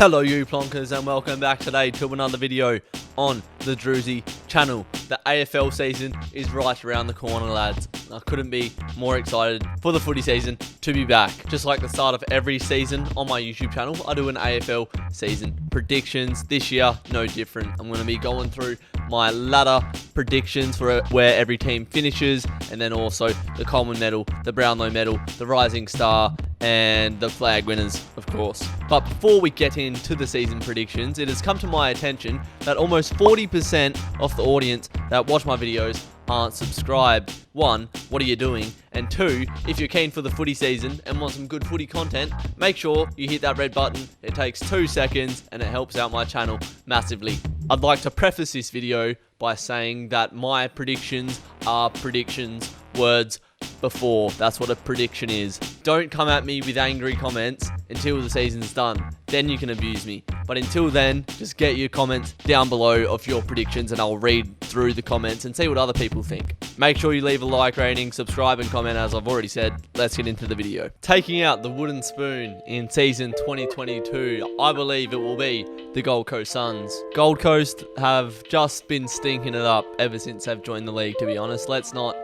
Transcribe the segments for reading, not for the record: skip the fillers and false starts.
Hello you plonkers and welcome back today to another video on the Druzy channel. The AFL season is right around the corner, lads. I couldn't be more excited for the footy season to be back. Just like the start of every season on my YouTube channel, I do an AFL season predictions. This year, no different. I'm going to be going through my ladder predictions for where every team finishes, and then also the Coleman medal, the Brownlow medal, the Rising Star, and the flag winners, of course. But before we get into the season predictions, it has come to my attention that almost 40% of the audience that watch my videos aren't subscribed. One, what are you doing? And two, if you're keen for the footy season and want some good footy content, make sure you hit that red button. It takes 2 seconds and it helps out my channel massively. I'd like to preface this video by saying that my predictions are predictions, words before. That's what a prediction is. Don't come at me with angry comments until the season's done. Then you can abuse me. But until then, just get your comments down below of your predictions and I'll read through the comments and see what other people think. Make sure you leave a like rating, subscribe and comment as I've already said. Let's get into the video. Taking out the wooden spoon in season 2022, I believe it will be the Gold Coast Suns. Gold Coast have just been stinking it up ever since they've joined the league, to be honest. Let's not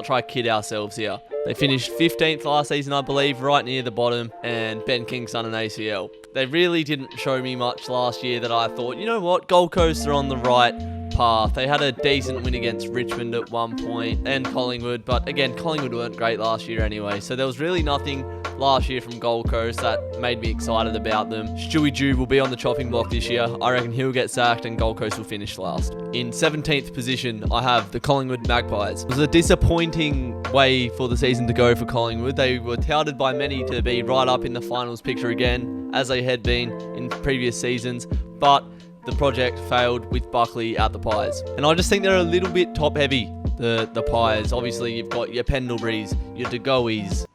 try to kid ourselves here. They finished 15th last season, I believe, right near the bottom, and Ben King's done an ACL. They really didn't show me much last year that I thought, you know what, Gold Coast are on the right path. They had a decent win against Richmond at one point, and Collingwood, but again, Collingwood weren't great last year anyway, so there was really nothing last year from Gold Coast that made me excited about them. Stewie Dew will be on the chopping block this year. I reckon he'll get sacked and Gold Coast will finish last. In 17th position, I have the Collingwood Magpies. It was a disappointing way for the season to go for Collingwood. They were touted by many to be right up in the finals picture again, as they had been in previous seasons, but the project failed with Buckley at the Pies. And I just think they're a little bit top heavy, the Pies. Obviously, you've got your Pendleburys, your DeGoeys,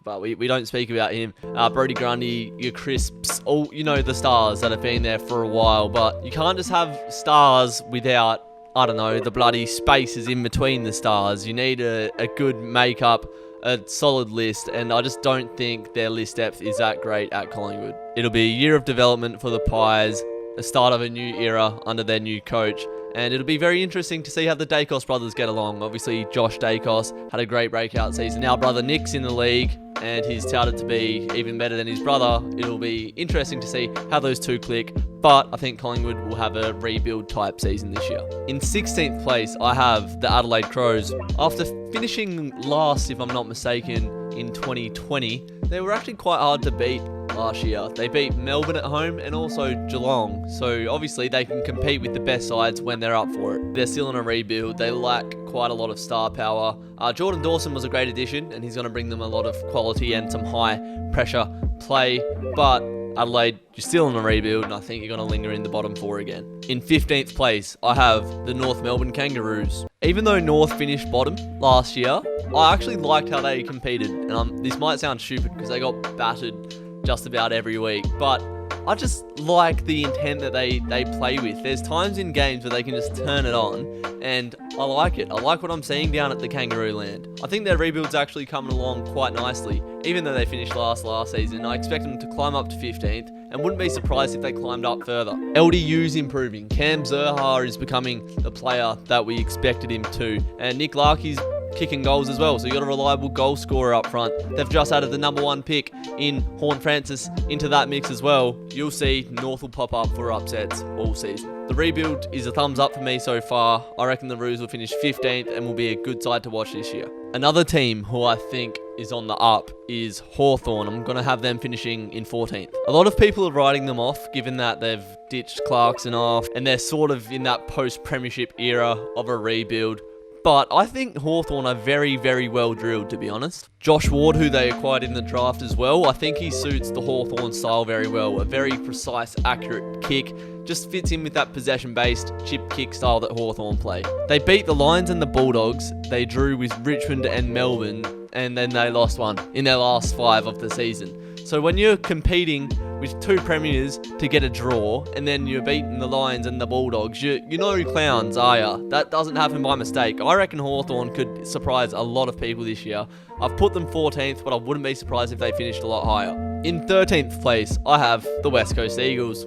but we don't speak about him. Brodie Grundy, your Crisps, all, you know, the stars that have been there for a while. But you can't just have stars without, I don't know, the bloody spaces in between the stars. You need a good makeup, a solid list, and I just don't think their list depth is that great at Collingwood. It'll be a year of development for the Pies, the start of a new era under their new coach. And it'll be very interesting to see how the Dacos brothers get along. Obviously, Josh Dacos had a great breakout season. Now, brother Nick's in the league, and he's touted to be even better than his brother. It'll be interesting to see how those two click, but I think Collingwood will have a rebuild type season this year. In 16th place, I have the Adelaide Crows. After finishing last, if I'm not mistaken, in 2020, they were actually quite hard to beat last year. They beat Melbourne at home and also Geelong, so obviously they can compete with the best sides when they're up for it. They're still in a rebuild. They lack quite a lot of star power. Jordan Dawson was a great addition and he's going to bring them a lot of quality and some high pressure play, but Adelaide, you're still in a rebuild and I think you're going to linger in the bottom 4 again. In 15th place, I have the North Melbourne Kangaroos. Even though North finished bottom last year, I actually liked how they competed, and this might sound stupid because they got battered just about every week, but I just like the intent that they play with. There's times in games where they can just turn it on, and I like it. I like what I'm seeing down at the Kangaroo Land. I think their rebuild's actually coming along quite nicely. Even though they finished last season, I expect them to climb up to 15th, and wouldn't be surprised if they climbed up further. LDU's improving. Cam Zurhaar is becoming the player that we expected him to, and Nick Larkey's kicking goals as well, so you got a reliable goal scorer up front. They've just added the #1 pick in Horn Francis into that mix as well. You'll see North will pop up for upsets all season. The rebuild is a thumbs up for me so far. I reckon the Roos will finish 15th and will be a good side to watch this year. Another team who I think is on the up is Hawthorn. I'm going to have them finishing in 14th. A lot of people are writing them off given that they've ditched Clarkson off and they're sort of in that post-premiership era of a rebuild. But I think Hawthorn are very, very well drilled, to be honest. Josh Ward, who they acquired in the draft as well, I think he suits the Hawthorn style very well. A very precise, accurate kick. Just fits in with that possession-based chip kick style that Hawthorn play. They beat the Lions and the Bulldogs. They drew with Richmond and Melbourne, and then they lost one in their last 5 of the season. So when you're competing with 2 premiers to get a draw, and then you're beating the Lions and the Bulldogs, you know clowns, are ya? That doesn't happen by mistake. I reckon Hawthorn could surprise a lot of people this year. I've put them 14th, but I wouldn't be surprised if they finished a lot higher. In 13th place, I have the West Coast Eagles.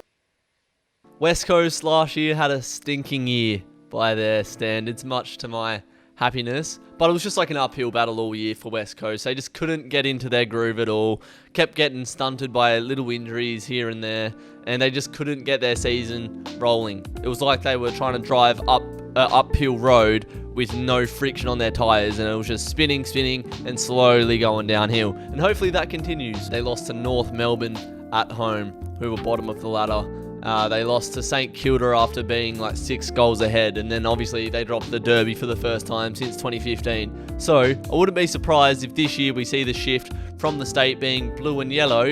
West Coast last year had a stinking year by their standards, much to my happiness. But it was just like an uphill battle all year for West Coast. They just couldn't get into their groove at all. Kept getting stunted by little injuries here and there. And they just couldn't get their season rolling. It was like they were trying to drive up an uphill road with no friction on their tyres. And it was just spinning, and slowly going downhill. And hopefully that continues. They lost to North Melbourne at home, who were bottom of the ladder. They lost to St Kilda after being like 6 goals ahead, and then obviously they dropped the Derby for the first time since 2015. So I wouldn't be surprised if this year we see the shift from the state being blue and yellow,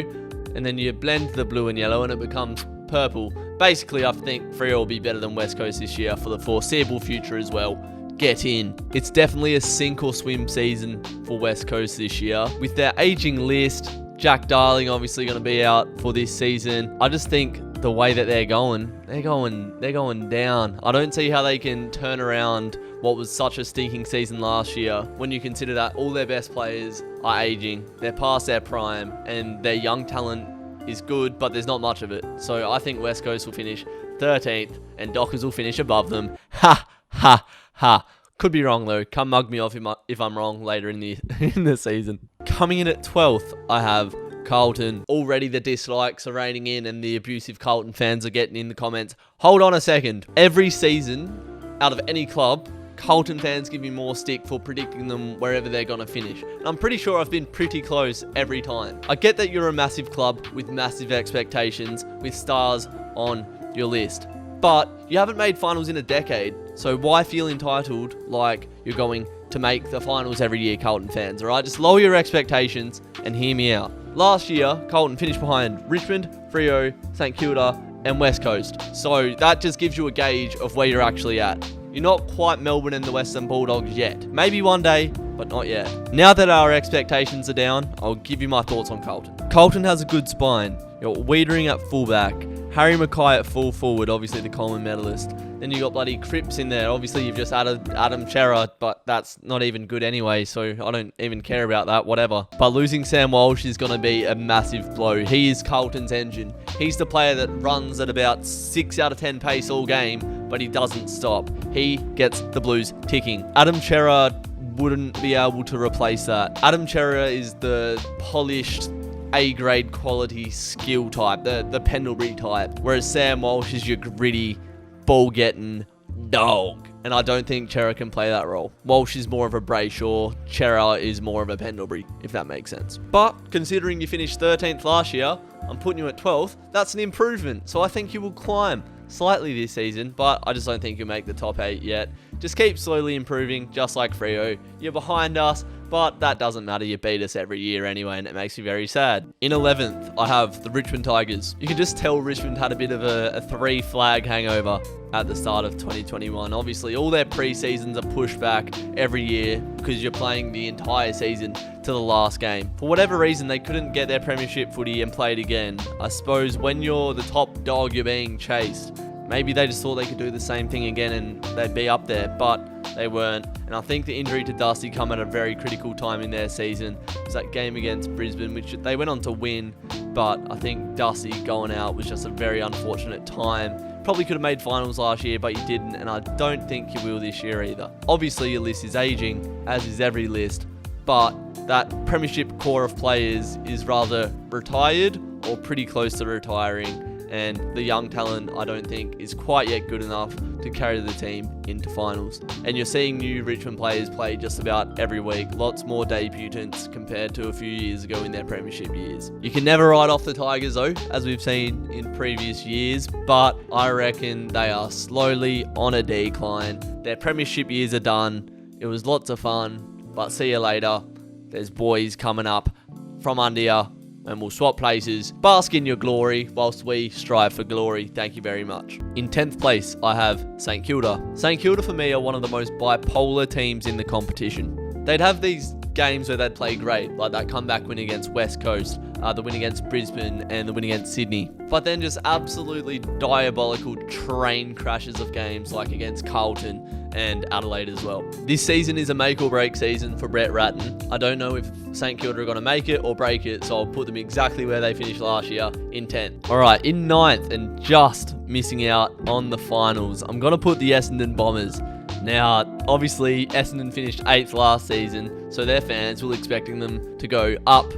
and then you blend the blue and yellow and it becomes purple. Basically, I think Freo will be better than West Coast this year for the foreseeable future as well. Get in. It's definitely a sink or swim season for West Coast this year. With their aging list, Jack Darling obviously going to be out for this season. I just think the way that they're going down. I don't see how they can turn around what was such a stinking season last year when you consider that all their best players are aging, they're past their prime, and their young talent is good, but there's not much of it. So I think West Coast will finish 13th and Dockers will finish above them. Ha, ha, ha. Could be wrong though. Come mug me off if I'm wrong later in the season. Coming in at 12th, I have Carlton. Already the dislikes are raining in and the abusive Carlton fans are getting in the comments. Hold on a second. Every season, out of any club, Carlton fans give me more stick for predicting them wherever they're going to finish. And I'm pretty sure I've been pretty close every time. I get that you're a massive club with massive expectations, with stars on your list. But you haven't made finals in a decade, so why feel entitled like you're going to make the finals every year, Carlton fans, alright? Just lower your expectations and hear me out. Last year, Carlton finished behind Richmond, Freo, St Kilda, and West Coast. So that just gives you a gauge of where you're actually at. You're not quite Melbourne and the Western Bulldogs yet. Maybe one day, but not yet. Now that our expectations are down, I'll give you my thoughts on Carlton. Carlton has a good spine. You're Wiedering at fullback, Harry Mackay at full forward, obviously the Coleman medalist. Then you got bloody Cripps in there. Obviously you've just added Adam Chera, but that's not even good anyway, so I don't even care about that, whatever. But losing Sam Walsh is going to be a massive blow. He is Carlton's engine. He's the player that runs at about 6 out of 10 pace all game, but he doesn't stop. He gets the Blues ticking. Adam Chera wouldn't be able to replace that. Adam Chera is the polished A-grade quality skill type, the Pendlebury type, whereas Sam Walsh is your gritty, ball-getting dog. And I don't think Chera can play that role. Walsh is more of a Brayshaw, Chera is more of a Pendlebury, if that makes sense. But considering you finished 13th last year, I'm putting you at 12th, that's an improvement. So I think you will climb slightly this season, but I just don't think you'll make the top 8 yet. Just keep slowly improving, just like Freo. You're behind us, but that doesn't matter. You beat us every year anyway, and it makes me very sad. In 11th, I have the Richmond Tigers. You can just tell Richmond had a bit of a 3-flag hangover at the start of 2021. Obviously, all their pre-seasons are pushed back every year because you're playing the entire season to the last game. For whatever reason, they couldn't get their premiership footy and play it again. I suppose when you're the top dog, you're being chased. Maybe they just thought they could do the same thing again and they'd be up there, but they weren't. And I think the injury to Dusty come at a very critical time in their season. It was that game against Brisbane, which they went on to win, but I think Dusty going out was just a very unfortunate time. Probably could have made finals last year, but you didn't, and I don't think you will this year either. Obviously, your list is aging, as is every list, but that premiership core of players is rather retired or pretty close to retiring. And the young talent, I don't think, is quite yet good enough to carry the team into finals. And you're seeing new Richmond players play just about every week. Lots more debutants compared to a few years ago in their premiership years. You can never write off the Tigers though, as we've seen in previous years, but I reckon they are slowly on a decline. Their premiership years are done. It was lots of fun, but see you later. There's boys coming up from under you, and we'll swap places. Bask in your glory whilst we strive for glory. Thank you very much. In 10th place, I have St Kilda. St Kilda for me are one of the most bipolar teams in the competition. They'd have these games where they'd play great, like that comeback win against West Coast, the win against Brisbane, and the win against Sydney. But then just absolutely diabolical train crashes of games like against Carlton and Adelaide as well. This season is a make or break season for Brett Ratton. I don't know if St Kilda are going to make it or break it, so I'll put them exactly where they finished last year, in 10th. Alright, in 9th and just missing out on the finals, I'm going to put the Essendon Bombers. Now, obviously, Essendon finished 8th last season, so their fans will expecting them to go up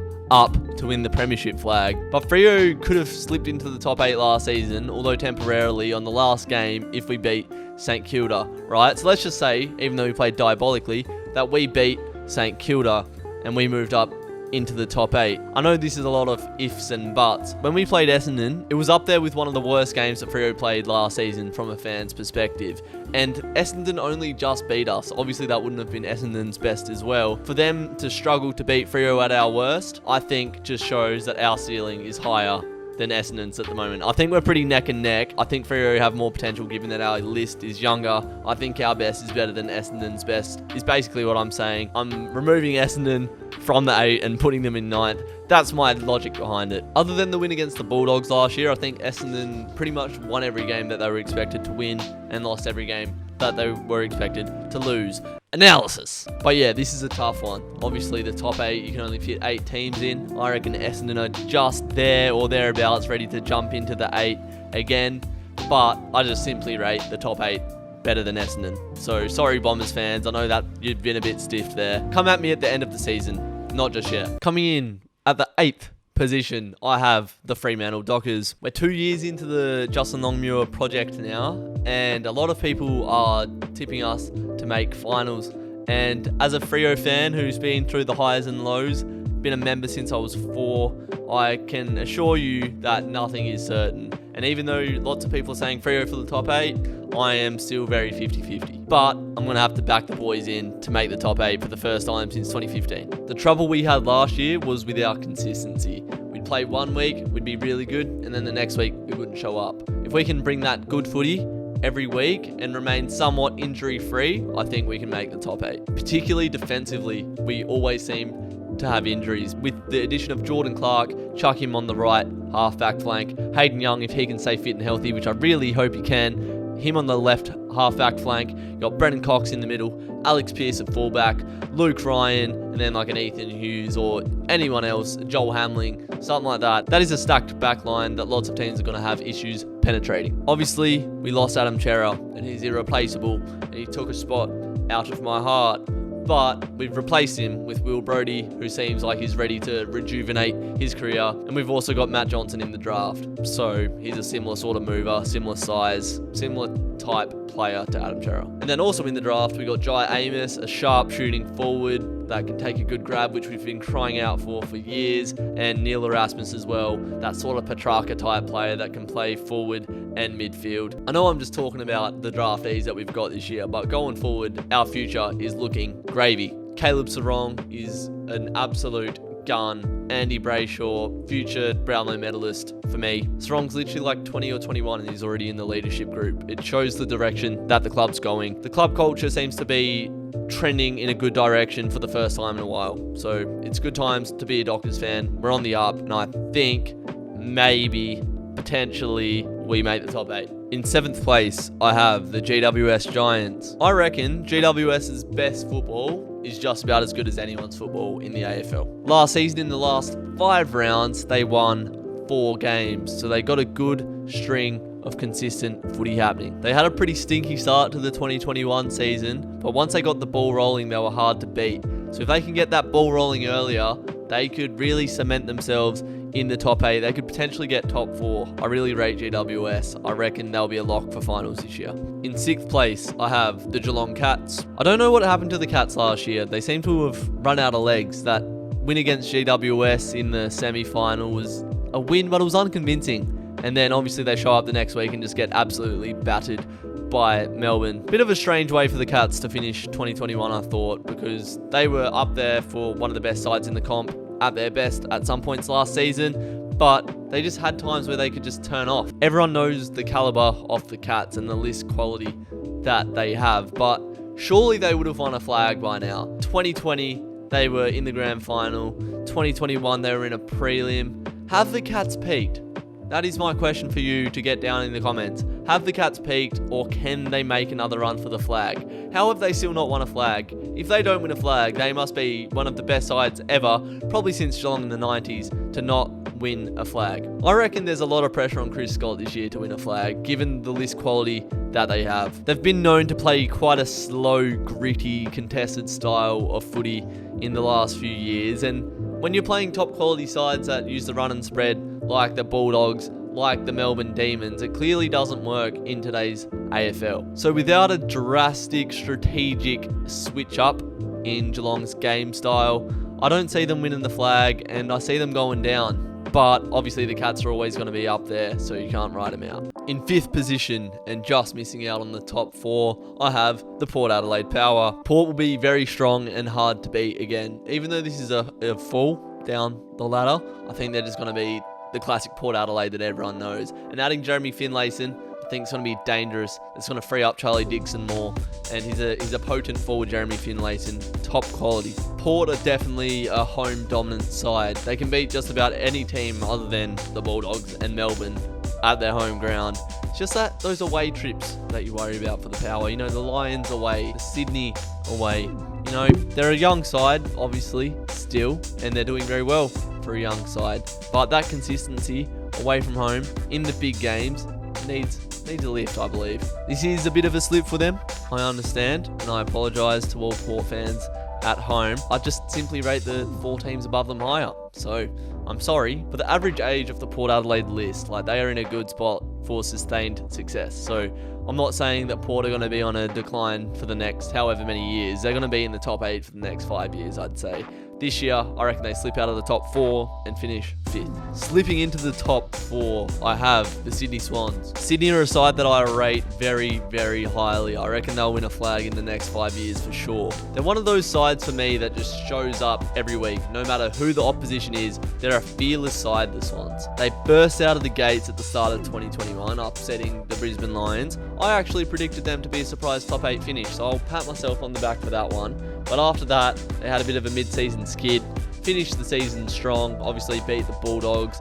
to win the premiership flag. But Freo could have slipped into the top 8 last season, although temporarily on the last game if we beat St Kilda, right? So let's just say, even though we played diabolically, that we beat St Kilda and we moved up into the top 8. I know this is a lot of ifs and buts. When we played Essendon, it was up there with one of the worst games that Freo played last season from a fan's perspective. And Essendon only just beat us. Obviously, that wouldn't have been Essendon's best as well. For them to struggle to beat Freo at our worst, I think just shows that our ceiling is higher than Essendon's at the moment. I think we're pretty neck and neck. I think Freo have more potential given that our list is younger. I think our best is better than Essendon's best, is basically what I'm saying. I'm removing Essendon from the 8 and putting them in 9th. That's my logic behind it. Other than the win against the Bulldogs last year, I think Essendon pretty much won every game that they were expected to win and lost every game that they were expected to lose. Analysis. But yeah, this is a tough one. Obviously, the top 8, you can only fit 8 teams in. I reckon Essendon are just there or thereabouts, ready to jump into the 8 again. But I just simply rate the top 8 better than Essendon. So sorry, Bombers fans. I know that you've been a bit stiff there. Come at me at the end of the season. Not just yet. Coming in at the 8th position, I have the Fremantle Dockers. We're 2 years into the Justin Longmuir project now, and a lot of people are tipping us to make finals. And as a Freo fan who's been through the highs and lows, been a member since I was 4, I can assure you that nothing is certain. And even though lots of people are saying Freo for the top 8, I am still very 50-50. But I'm going to have to back the boys in to make the top 8 for the first time since 2015. The trouble we had last year was with our consistency. We'd play 1 week, we'd be really good, and then the next week we wouldn't show up. If we can bring that good footy every week and remain somewhat injury-free, I think we can make the top 8. Particularly defensively, we always seem to have injuries. With the addition of Jordan Clark, chuck him on the right half-back flank. Hayden Young, if he can stay fit and healthy, which I really hope he can, him on the left half-back flank. You got Brendan Cox in the middle, Alex Pearce at fullback, Luke Ryan, and then like an Ethan Hughes or anyone else, Joel Hamling, something like that. That is a stacked back line that lots of teams are going to have issues penetrating. Obviously, we lost Adam Chera, and he's irreplaceable, and he took a spot out of my heart. But we've replaced him with Will Brodie, who seems like he's ready to rejuvenate his career. And we've also got Matt Johnson in the draft. So he's a similar sort of mover, similar size, similar type player to Adam Chera. And then also in the draft, we got Jai Amos, a sharp shooting forward that can take a good grab, which we've been crying out for years. And Neil Erasmus as well, that sort of Petrarca type player that can play forward and midfield. I know I'm just talking about the draftees that we've got this year, but going forward, our future is looking gravy. Caleb Sarong is an absolute gun. Andy Brayshaw, future Brownlow medalist for me. Sarong's literally like 20 or 21 and he's already in the leadership group. It shows the direction that the club's going. The club culture seems to be trending in a good direction for the first time in a while. So it's good times to be a Dockers fan. We're on the up, and I think maybe, potentially, we make the top 8. In 7th place, I have the GWS Giants. I reckon GWS's best football is just about as good as anyone's football in the AFL. Last season, in the last 5 rounds, they won 4 games. So they got a good string of consistent footy happening. They had a pretty stinky start to the 2021 season, but once they got the ball rolling, they were hard to beat. So if they can get that ball rolling earlier, they could really cement themselves in the top 8. They could potentially get top 4. I really rate GWS. I reckon they'll be a lock for finals this year. In 6th place, I have the Geelong Cats. I don't know what happened to the Cats last year. They seem to have run out of legs. That win against GWS in the semi-final was a win, but it was unconvincing. And then obviously they show up the next week and just get absolutely battered by Melbourne. Bit of a strange way for the Cats to finish 2021, I thought, because they were up there for one of the best sides in the comp at their best at some points last season, but they just had times where they could just turn off. Everyone knows the caliber of the Cats and the list quality that they have, but surely they would have won a flag by now. 2020, they were in the grand final. 2021, they were in a prelim. Have the Cats peaked? That is my question for you to get down in the comments. Have the Cats peaked, or can they make another run for the flag? How have they still not won a flag? If they don't win a flag, they must be one of the best sides ever, probably since Geelong in the 90s, to not win a flag. I reckon there's a lot of pressure on Chris Scott this year to win a flag, given the list quality that they have. They've been known to play quite a slow, gritty, contested style of footy in the last few years, and when you're playing top quality sides that use the run and spread, like the Bulldogs, like the Melbourne Demons, it clearly doesn't work in today's AFL. So without a drastic strategic switch up in Geelong's game style, I don't see them winning the flag, and I see them going down. But obviously the Cats are always going to be up there, so you can't write them out. In 5th position, and just missing out on the top 4, I have the Port Adelaide Power. Port will be very strong and hard to beat again. Even though this is a fall down the ladder, I think they're just going to be the classic Port Adelaide that everyone knows. And adding Jeremy Finlayson, I think it's going to be dangerous. It's going to free up Charlie Dixon more, and he's a potent forward, Jeremy Finlayson, top quality. Port are definitely a home dominant side. They can beat just about any team other than the Bulldogs and Melbourne at their home ground. It's just that those away trips that you worry about for the Power. You know, the Lions away, the Sydney away. You know, they're a young side, obviously, still, and they're doing very well for a young side. But that consistency away from home in the big games needs a lift, I believe. This is a bit of a slip for them, I understand, and I apologise to all Port fans at home. I just simply rate the 4 teams above them higher. So, I'm sorry, but the average age of the Port Adelaide list, like, they are in a good spot for sustained success. So, I'm not saying that Port are going to be on a decline for the next however many years. They're going to be in the top 8 for the next 5 years, I'd say. This year, I reckon they slip out of the top 4 and finish 5th. Slipping into the top 4, I have the Sydney Swans. Sydney are a side that I rate very, very highly. I reckon they'll win a flag in the next 5 years for sure. They're one of those sides for me that just shows up every week. No matter who the opposition is, they're a fearless side, the Swans. They burst out of the gates at the start of 2021, upsetting the Brisbane Lions. I actually predicted them to be a surprise top 8 finish, so I'll pat myself on the back for that one. But after that, they had a bit of a mid-season skid, finished the season strong, obviously beat the Bulldogs,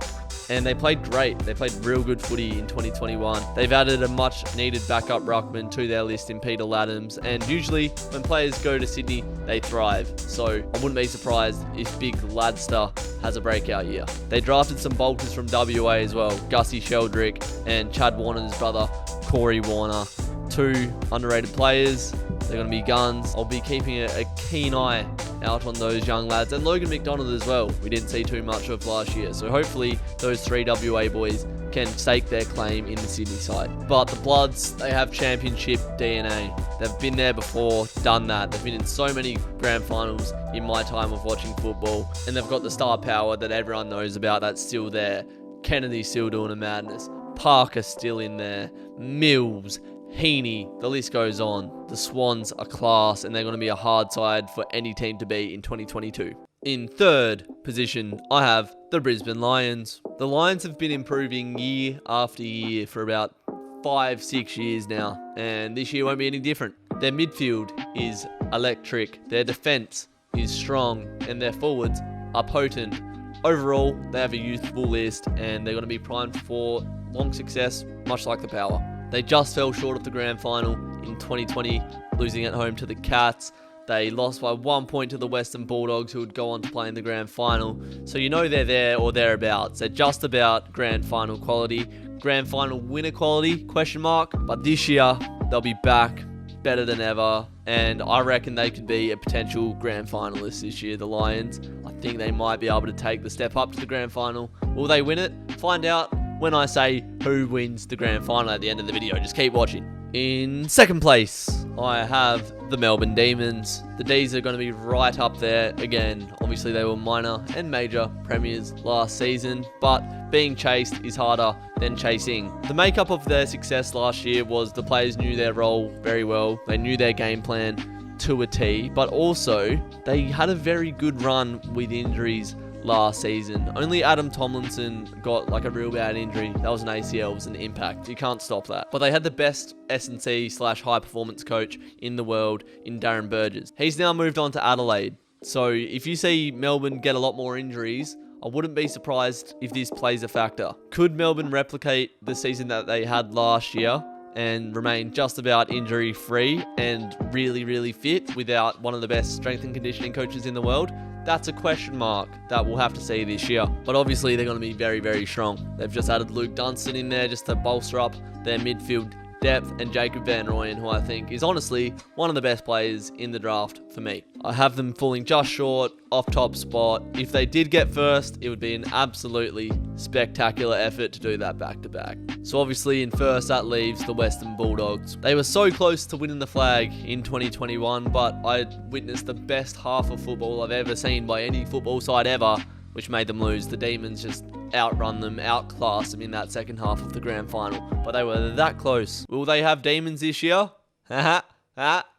and they played great. They played real good footy in 2021. They've added a much-needed backup ruckman to their list in Peter Laddams, and usually when players go to Sydney, they thrive. So I wouldn't be surprised if Big Ladster has a breakout year. They drafted some bolters from WA as well, Gussie Sheldrick and Chad Warner's brother, Corey Warner. 2 underrated players. They're going to be guns. I'll be keeping a keen eye out on those young lads. And Logan McDonald as well. We didn't see too much of last year. So hopefully those 3 WA boys can stake their claim in the Sydney side. But the Bloods, they have championship DNA. They've been there before, done that. They've been in so many grand finals in my time of watching football. And they've got the star power that everyone knows about that's still there. Kennedy's still doing a madness. Parker's still in there. Mills, Heaney, the list goes on. The Swans are class, and they're going to be a hard side for any team to beat in 2022. In 3rd position, I have the Brisbane Lions. The Lions have been improving year after year for about 5-6 years now, and this year won't be any different. Their midfield is electric, their defence is strong, and their forwards are potent. Overall, they have a youthful list, and they're going to be primed for long success, much like the Power. They just fell short of the grand final in 2020, losing at home to the Cats. They lost by 1 point to the Western Bulldogs, who would go on to play in the grand final. So you know they're there or thereabouts. They're just about grand final quality. Grand final winner quality, question mark. But this year, they'll be back better than ever. And I reckon they could be a potential grand finalist this year, the Lions. I think they might be able to take the step up to the grand final. Will they win it? Find out when I say who wins the grand final at the end of the video. Just keep watching. In 2nd place, I have the Melbourne Demons. The D's are going to be right up there again. Obviously, they were minor and major premiers last season, but being chased is harder than chasing. The makeup of their success last year was the players knew their role very well. They knew their game plan to a T, but also they had a very good run with injuries last season. Only Adam Tomlinson got like a real bad injury. That was an ACL, it was an impact. You can't stop that. But they had the best S&C/high performance coach in the world in Darren Burgess. He's now moved on to Adelaide. So if you see Melbourne get a lot more injuries, I wouldn't be surprised if this plays a factor. Could Melbourne replicate the season that they had last year and remain just about injury free and really fit without one of the best strength and conditioning coaches in the world? That's a question mark that we'll have to see this year. But obviously they're going to be very strong. They've just added Luke Dunstan in there just to bolster up their midfield depth, and Jacob Van Rooyen, who I think is honestly one of the best players in the draft for me. I have them falling just short off top spot. If they did get first, it would be an absolutely spectacular effort to do that back to back. So obviously in first, that leaves the Western Bulldogs. They were so close to winning the flag in 2021, but I witnessed the best half of football I've ever seen by any football side ever, which made them lose. The Demons just outrun them, outclassed them in that second half of the grand final. But they were that close. Will they have Demons this year? Get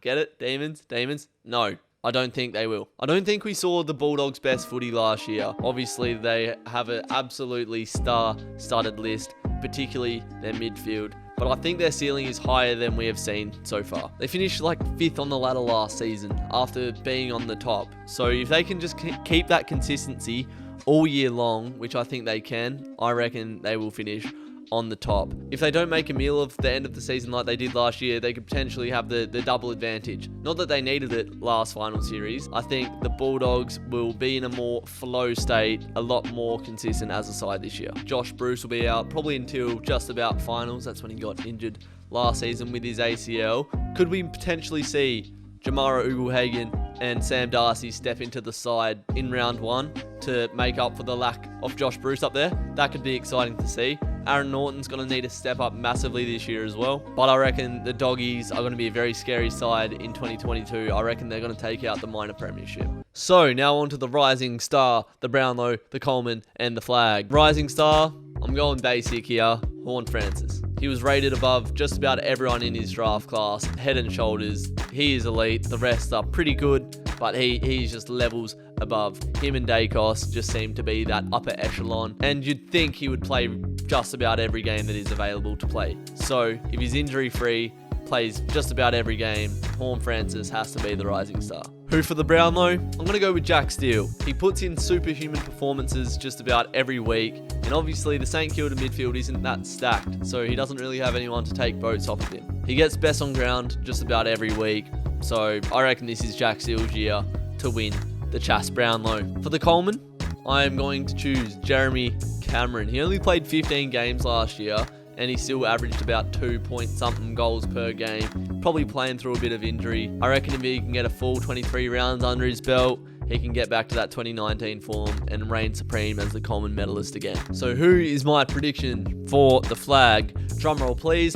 it? Demons? No, I don't think they will. I don't think we saw the Bulldogs' best footy last year. Obviously, they have an absolutely star-studded list, particularly their midfield. But I think their ceiling is higher than we have seen so far. They finished like 5th on the ladder last season after being on the top. So if they can just keep that consistency all year long, which I think they can, I reckon they will finish on the top. If they don't make a meal of the end of the season like they did last year, they could potentially have the double advantage. Not that they needed it last final series. I think the Bulldogs will be in a more flow state, a lot more consistent as a side this year. Josh Bruce will be out probably until just about finals. That's when he got injured last season with his ACL. Could we potentially see Jamara Ugle-Hagan and Sam Darcy step into the side in round 1 to make up for the lack of Josh Bruce up there? That could be exciting to see. Aaron Norton's going to need to step up massively this year as well. But I reckon the Doggies are going to be a very scary side in 2022. I reckon they're going to take out the minor premiership. So now on to the Rising Star, the Brownlow, the Coleman, and the Flag. Rising Star, I'm going basic here. Horn Francis. He was rated above just about everyone in his draft class, head and shoulders. He is elite. The rest are pretty good, but he's just levels above. Him and Dacos just seem to be that upper echelon, and you'd think he would play just about every game that is available to play. So if he's injury free, plays just about every game, Horn Francis has to be the Rising Star. Who for the Brownlow? I'm going to go with Jack Steele. He puts in superhuman performances just about every week, and obviously the St Kilda midfield isn't that stacked, so he doesn't really have anyone to take votes off of him. He gets best on ground just about every week, so I reckon this is Jack Steele's year to win the Chas Brownlow. For the Coleman, I am going to choose Jeremy Cameron. He only played 15 games last year, and he still averaged about 2-point-something goals per game, probably playing through a bit of injury. I reckon if he can get a full 23 rounds under his belt, he can get back to that 2019 form and reign supreme as the Coleman medalist again. So who is my prediction for the Flag? Drumroll please.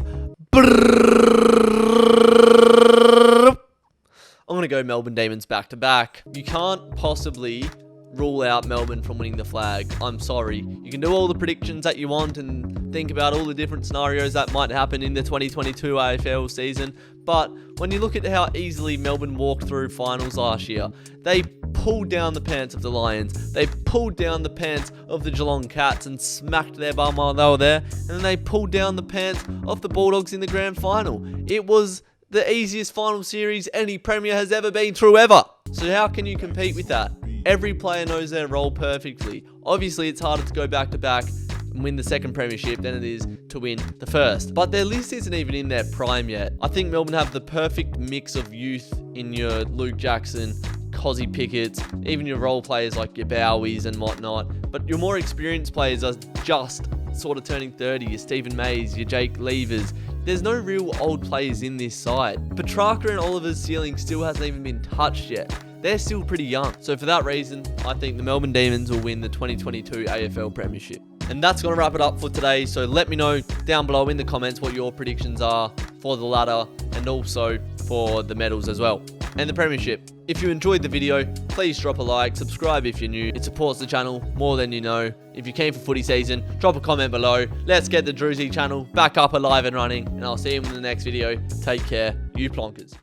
I'm going to go Melbourne Demons back to back. You can't possibly rule out Melbourne from winning the Flag. I'm sorry. You can do all the predictions that you want and think about all the different scenarios that might happen in the 2022 AFL season, but when you look at how easily Melbourne walked through finals last year, they pulled down the pants of the Lions, they pulled down the pants of the Geelong Cats and smacked their bum while they were there, and then they pulled down the pants of the Bulldogs in the grand final. It was the easiest final series any Premier has ever been through ever. So how can you compete with that? Every player knows their role perfectly. Obviously, it's harder to go back to back and win the second premiership than it is to win the first. But their list isn't even in their prime yet. I think Melbourne have the perfect mix of youth in your Luke Jackson, Cozzy Pickett's, even your role players like your Bowies and whatnot. But your more experienced players are just sort of turning 30. Your Stephen Mays, your Jake Levers. There's no real old players in this side. Petrarca and Oliver's ceiling still hasn't even been touched yet. They're still pretty young. So for that reason, I think the Melbourne Demons will win the 2022 AFL Premiership. And that's going to wrap it up for today. So let me know down below in the comments what your predictions are for the ladder and also for the medals as well. And the Premiership. If you enjoyed the video, please drop a like, subscribe if you're new. It supports the channel more than you know. If you came for footy season, drop a comment below. Let's get the Druzy channel back up alive and running. And I'll see you in the next video. Take care, you plonkers.